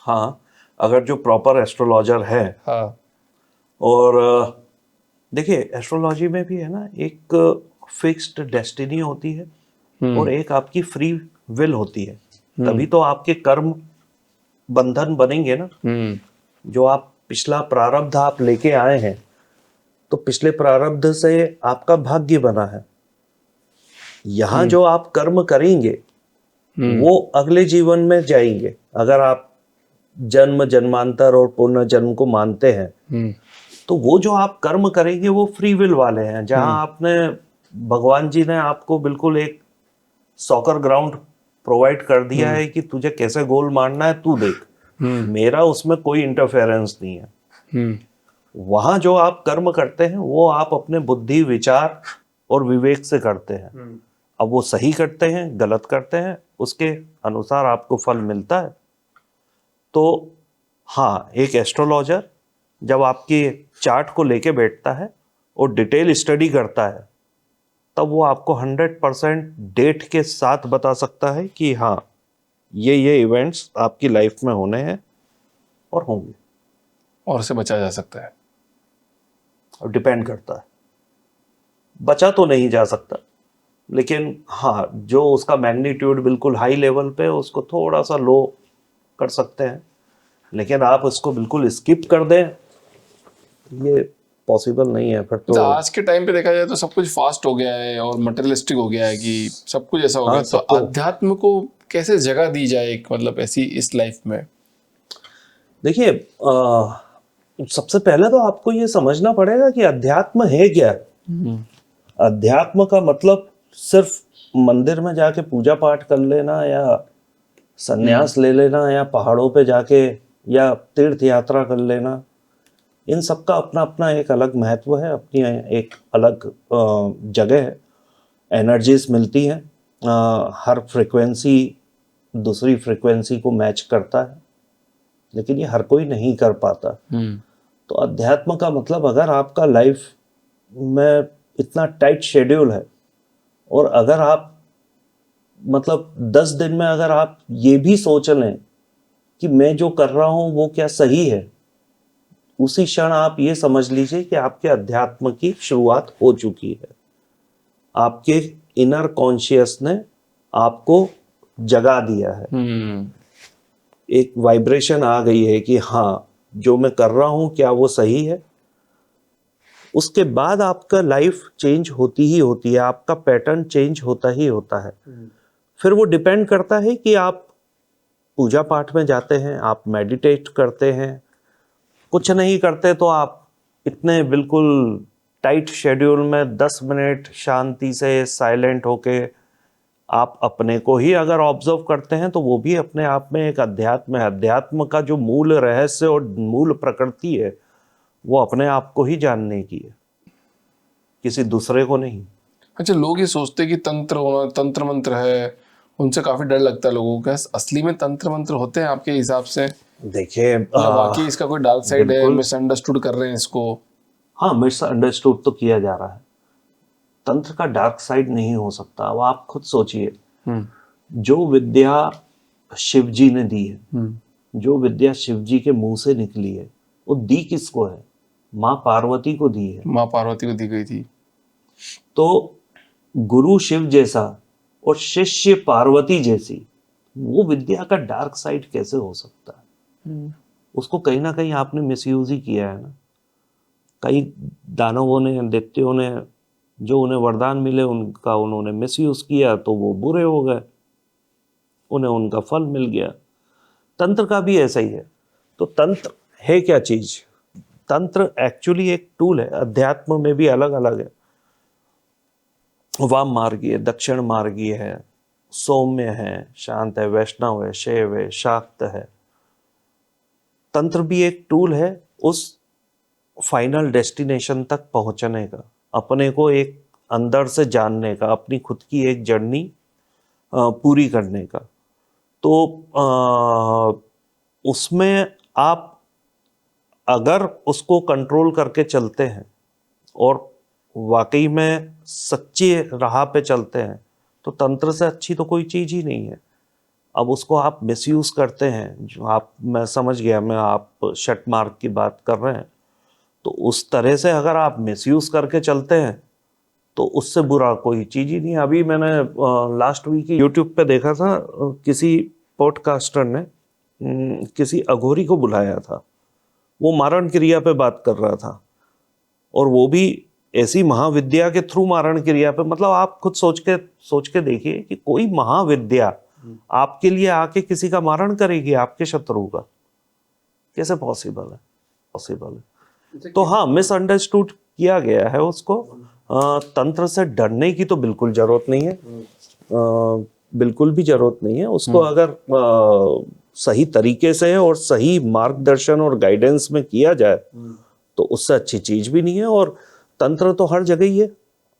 हाँ, अगर जो प्रॉपर एस्ट्रोलॉजर है, हाँ। और देखिए एस्ट्रोलॉजी में भी है ना, एक फिक्स्ड डेस्टिनी होती है और एक आपकी फ्री विल होती है, तभी तो आपके कर्म बंधन बनेंगे ना। जो आप पिछला प्रारब्ध आप लेके आए हैं, तो पिछले प्रारब्ध से आपका भाग्य बना है। यहाँ जो आप कर्म करेंगे वो अगले जीवन में जाएंगे। अगर आप जन्म जन्मांतर और पुनर्जन्म को मानते हैं, तो वो जो आप कर्म करेंगे वो फ्री विल वाले हैं। जहां आपने, भगवान जी ने आपको बिल्कुल एक सॉकर ग्राउंड प्रोवाइड कर दिया है कि तुझे कैसे गोल मारना है, तू देख, मेरा उसमें कोई इंटरफेरेंस नहीं है। वहां जो आप कर्म करते हैं वो आप अपने बुद्धि, विचार और विवेक से करते हैं। अब वो सही करते हैं, गलत करते हैं, उसके अनुसार आपको फल मिलता है। तो हाँ, एक एस्ट्रोलॉजर जब आपके चार्ट को लेके बैठता है और डिटेल स्टडी करता है, तब वो आपको 100% डेट के साथ बता सकता है कि हाँ, ये इवेंट्स आपकी लाइफ में होने हैं और होंगे। और उसे बचा जा सकता है? और डिपेंड करता है, बचा तो नहीं जा सकता, लेकिन हाँ, जो उसका मैग्नीट्यूड बिल्कुल हाई लेवल पे, उसको थोड़ा सा लो कर सकते हैं। लेकिन आप उसको बिल्कुल स्किप कर दें, ये पॉसिबल नहीं है फिर तो। आज के टाइम पे देखा जाए तो सब कुछ फास्ट हो गया है और मटेरियलिस्टिक हो गया है कि सब कुछ ऐसा हो गया। तो अध्यात्म को कैसे जगह दी जाए एक, मतलब ऐसी इस लाइफ में? देखिए, सबसे पहले तो आपको ये समझना पड़ेगा कि अध्यात्म है क्या। अध्यात्म का मतलब सिर्फ मंदिर में जाके पूजा पाठ कर लेना, या संन्यास ले लेना, या पहाड़ों पे जाके या तीर्थ यात्रा कर लेना, इन सब का अपना अपना एक अलग महत्व है, अपनी एक अलग जगह है। एनर्जीज मिलती हैं, हर फ्रिक्वेंसी दूसरी फ्रिक्वेंसी को मैच करता है, लेकिन ये हर कोई नहीं कर पाता। तो अध्यात्म का मतलब, अगर आपका लाइफ में इतना टाइट शेड्यूल है, और अगर आप मतलब 10 दिन में अगर आप ये भी सोच लें कि मैं जो कर रहा हूं वो क्या सही है, उसी क्षण आप ये समझ लीजिए कि आपके अध्यात्म की शुरुआत हो चुकी है। आपके इनर कॉन्शियस ने आपको जगा दिया है, एक वाइब्रेशन आ गई है कि हाँ, जो मैं कर रहा हूं क्या वो सही है। उसके बाद आपका लाइफ चेंज होती ही होती है, आपका पैटर्न चेंज होता ही होता है। फिर वो डिपेंड करता है कि आप पूजा पाठ में जाते हैं, आप मेडिटेट करते हैं, कुछ नहीं करते तो आप इतने बिल्कुल टाइट शेड्यूल में 10 मिनट शांति से साइलेंट होके आप अपने को ही अगर ऑब्जर्व करते हैं, तो वो भी अपने आप में एक अध्यात्म है। अध्यात्म का जो मूल रहस्य और मूल प्रकृति है, वो अपने आप को ही जानने की है, किसी दूसरे को नहीं। अच्छा, लोग ये सोचते हैं कि तंत्र मंत्र है, उनसे काफी डर लगता है लोगों को। असली में तंत्र मंत्र होते हैं आपके हिसाब से? देखिए, बाकी इसका कोई डार्क साइड है, बिल्कुल। मिसअंडरस्टूड कर रहे हैं इसको? हाँ, मिसअंडरस्टूड तो किया जा रहा है। तंत्र का डार्क साइड नहीं हो सकता। अब आप खुद सोचिए, जो विद्या शिव जी ने दी है, जो विद्या शिव जी के मुंह से निकली है, वो दी किसको है? माँ पार्वती को दी है। माँ पार्वती को दी गई थी। तो गुरु शिव जैसा और शिष्य पार्वती जैसी, वो विद्या का डार्क साइड कैसे हो सकता है? उसको कहीं ना कहीं आपने मिसयूज ही किया है ना। कई दानवों ने, दैत्यों ने, जो उन्हें वरदान मिले उनका उन्होंने मिसयूज किया, तो वो बुरे हो गए, उन्हें उनका फल मिल गया। तंत्र का भी ऐसा ही है। तो तंत्र है क्या चीज? तंत्र एक्चुअली एक टूल है। अध्यात्म में भी अलग अलग है, वाम मार्गीय, दक्षिण मार्गीय है, सौम्य है, शांत है, वैष्णव है, शैव है, शाक्त है। तंत्र भी एक टूल है उस फाइनल डेस्टिनेशन तक पहुंचने का, अपने को एक अंदर से जानने का, अपनी खुद की एक जर्नी पूरी करने का। तो उसमें आप अगर उसको कंट्रोल करके चलते हैं और वाकई में सच्ची राह पे चलते हैं, तो तंत्र से अच्छी तो कोई चीज ही नहीं है। अब उसको आप मिसयूज करते हैं, जो आप, मैं समझ गया, मैं आप शट मार्क की बात कर रहे हैं, तो उस तरह से अगर आप मिसयूज करके चलते हैं तो उससे बुरा कोई चीज ही नहीं है। अभी मैंने लास्ट वीक यूट्यूब पे देखा था, किसी पॉडकास्टर ने किसी अघोरी को बुलाया था, वो मारण क्रिया पे बात कर रहा था, और वो भी ऐसी महाविद्या के थ्रू मारण क्रिया पे। मतलब आप खुद सोच के देखिए कि कोई महाविद्या आपके लिए आके किसी का मारण करेगी, आपके शत्रु का, कैसे पॉसिबल है? पॉसिबल है। तो हाँ, मिसअंडरस्टूड किया गया है उसको। तंत्र से डरने की तो बिल्कुल जरूरत नहीं है, बिल्कुल भी जरूरत नहीं है उसको। अगर सही तरीके से और सही मार्गदर्शन और गाइडेंस में किया जाए तो उससे अच्छी चीज भी नहीं है। और तंत्र तो हर जगह ही है।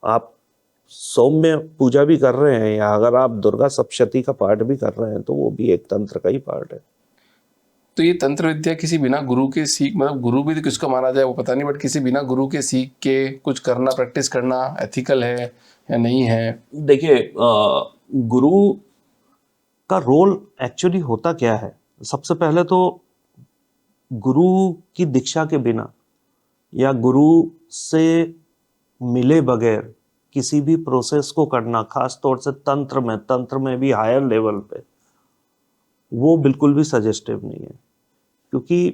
आप सौम्य पूजा भी कर रहे हैं, या अगर आप दुर्गा सप्तशती का पाठ भी कर रहे हैं, तो वो भी एक तंत्र का ही पार्ट है। तो ये तंत्र विद्या किसी बिना गुरु के सीख, मतलब गुरु भी तो किसको माना जाए वो पता नहीं, बट किसी बिना गुरु के सीख के कुछ करना, प्रैक्टिस करना एथिकल है या नहीं है? देखिए, गुरु का रोल एक्चुअली होता क्या है? सबसे पहले तो गुरु की दीक्षा के बिना या गुरु से मिले बगैर किसी भी प्रोसेस को करना, खास तौर से तंत्र में भी हायर लेवल पे, वो बिल्कुल भी सजेस्टिव नहीं है। क्योंकि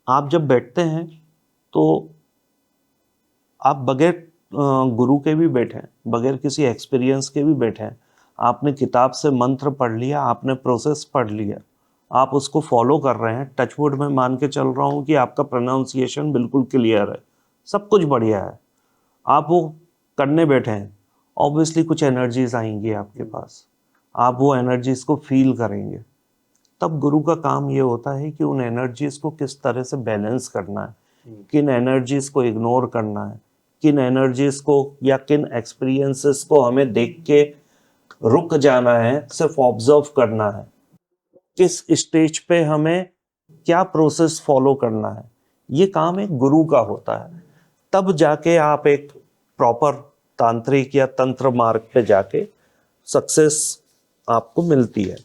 आप जब बैठते हैं तो आप बगैर गुरु के भी बैठे हैं, बगैर किसी एक्सपीरियंस के भी बैठे हैं। आपने किताब से मंत्र पढ़ लिया, आपने प्रोसेस पढ़ लिया, आप उसको फॉलो कर रहे हैं। टचवुड में मान के चल रहा हूँ कि आपका प्रोनाउंसिएशन बिल्कुल क्लियर है, सब कुछ बढ़िया है, आप वो करने बैठे हैं। ऑब्वियसली कुछ एनर्जीज आएंगी आपके पास, आप वो एनर्जीज को फील करेंगे। तब गुरु का काम ये होता है कि उन एनर्जीज को किस तरह से बैलेंस करना है, किन एनर्जीज को इग्नोर करना है, किन एनर्जीज को या किन एक्सपीरियंसेस को हमें देख के रुक जाना है, सिर्फ ऑब्जर्व करना है, किस स्टेज पे हमें क्या प्रोसेस फॉलो करना है। ये काम एक गुरु का होता है। तब जाके आप एक प्रॉपर तांत्रिक या तंत्र मार्ग पे जाके सक्सेस आपको मिलती है।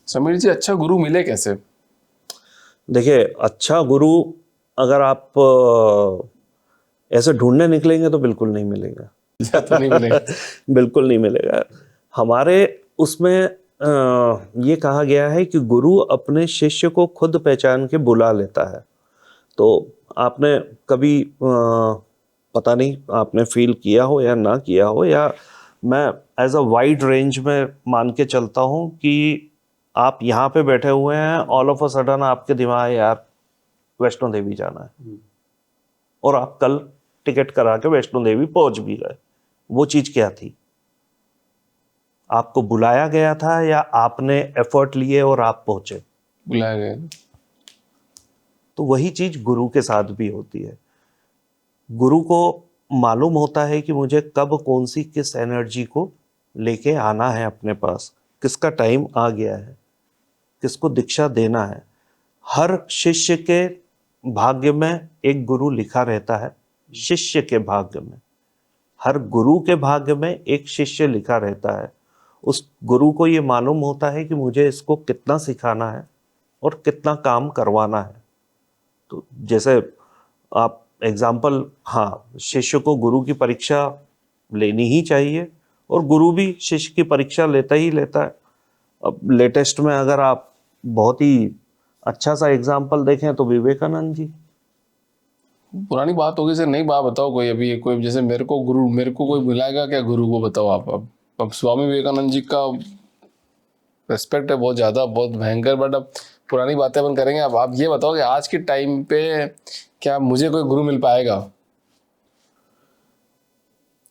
समीर जी, अच्छा गुरु मिले कैसे? देखिए, अच्छा गुरु अगर आप ऐसे ढूंढने निकलेंगे तो बिल्कुल नहीं मिलेगा। तो नहीं मिलेगा। बिल्कुल नहीं मिलेगा। हमारे उसमें ये कहा गया है कि गुरु अपने शिष्य को खुद पहचान के बुला लेता है। तो आपने कभी पता नहीं आपने फील किया हो या ना किया हो, या मैं एज अ वाइड रेंज में मान के चलता हूँ कि आप यहाँ पे बैठे हुए हैं, ऑल ऑफ अ सडन आपके दिमाग है यार वैष्णो देवी जाना है, और आप कल टिकट करा के वैष्णो देवी पहुंच भी गए। वो चीज क्या थी? आपको बुलाया गया था या आपने एफर्ट लिए और आप पहुंचे? बुलाया गया। तो वही चीज गुरु के साथ भी होती है। गुरु को मालूम होता है कि मुझे कब कौन सी किस एनर्जी को लेके आना है अपने पास, किसका टाइम आ गया है, किसको दीक्षा देना है। हर शिष्य के भाग्य में एक गुरु लिखा रहता है, शिष्य के भाग्य में। हर गुरु के भाग्य में एक शिष्य लिखा रहता है। उस गुरु को ये मालूम होता है कि मुझे इसको कितना सिखाना है और कितना काम करवाना है। तो जैसे आप एग्जाम्पल, हाँ, शिष्य को गुरु की परीक्षा लेनी ही चाहिए, और गुरु भी शिष्य की परीक्षा लेता ही लेता है। अब लेटेस्ट में अगर आप बहुत ही अच्छा सा एग्जाम्पल देखें तो विवेकानंद जी। पुरानी बात होगी सर, नई बात बताओ कोई। अभी कोई जैसे मेरे को कोई बुलाएगा क्या गुरु को? बताओ आप। अब स्वामी विवेकानंद जी का रेस्पेक्ट है बहुत ज़्यादा, बहुत भयंकर, बट अब पुरानी बातें अपन करेंगे। अब आप ये बताओ कि आज के टाइम पे क्या मुझे कोई गुरु मिल पाएगा?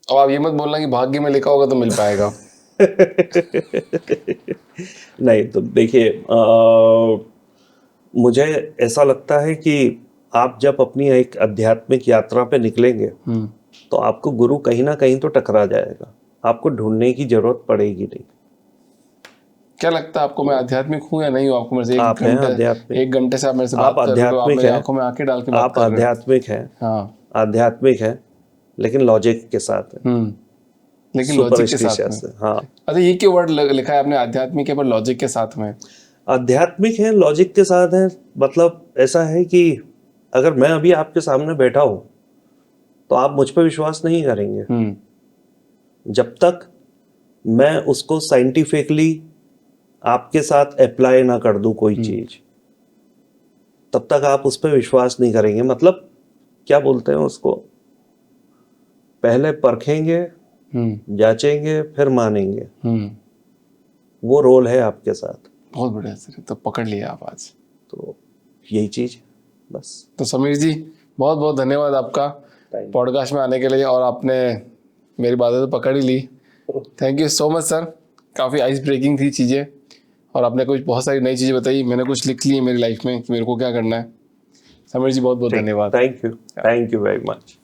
अब आप ये मत बोलना कि भाग्य में लिखा होगा तो मिल पाएगा। नहीं, तो देखिए, मुझे ऐसा लगता है कि आप जब अपनी एक आध्यात्मिक यात्रा पे निकलेंगे तो आपको गुरु कहीं ना कहीं तो टकरा जाएगा, आपको ढूंढने की जरूरत पड़ेगी नहीं। क्या लगता है आपको, मैं आध्यात्मिक हूँ या नहीं हूँ? आपको मेरे से आप हैं आध्यात्मिक। एक घंटे से आप मेरे से बात आप कर रहे हो, आप मेरी हैं। आंखों में आंखें डाल के बात आप कर रहे हो। आध्यात्मिक हैं। हाँ, आध्यात्मिक है, लेकिन लॉजिक के साथ है। लेकिन लॉजिक के साथ में। सुपरस्टिशियस है, हाँ। अच्छा, ये क्यों वर्ड लिखा है आपने, आध्यात्मिक है पर लॉजिक के साथ में? आध्यात्मिक है, लॉजिक के साथ है, मतलब ऐसा है कि अगर मैं अभी आपके सामने बैठा हूं तो आप मुझ पर विश्वास नहीं करेंगे जब तक मैं उसको साइंटिफिकली आपके साथ अप्लाई ना कर दूं कोई चीज, तब तक आप उस पर विश्वास नहीं करेंगे। मतलब क्या बोलते हैं उसको, पहले परखेंगे, जांचेंगे, फिर मानेंगे। वो रोल है आपके साथ। बहुत बढ़िया सर, तो पकड़ लिया आप आज। तो यही चीज बस। तो समीर जी, बहुत बहुत धन्यवाद आपका पॉडकास्ट में आने के लिए, और आपने मेरी बातें तो पकड़ ही ली। Thank you so much sir, काफ़ी आइस ब्रेकिंग थी चीज़ें, और आपने कुछ बहुत सारी नई चीज़ें बताई, मैंने कुछ लिख ली है मेरी लाइफ में कि मेरे को क्या करना है। समीर जी बहुत बहुत धन्यवाद। Thank you very much.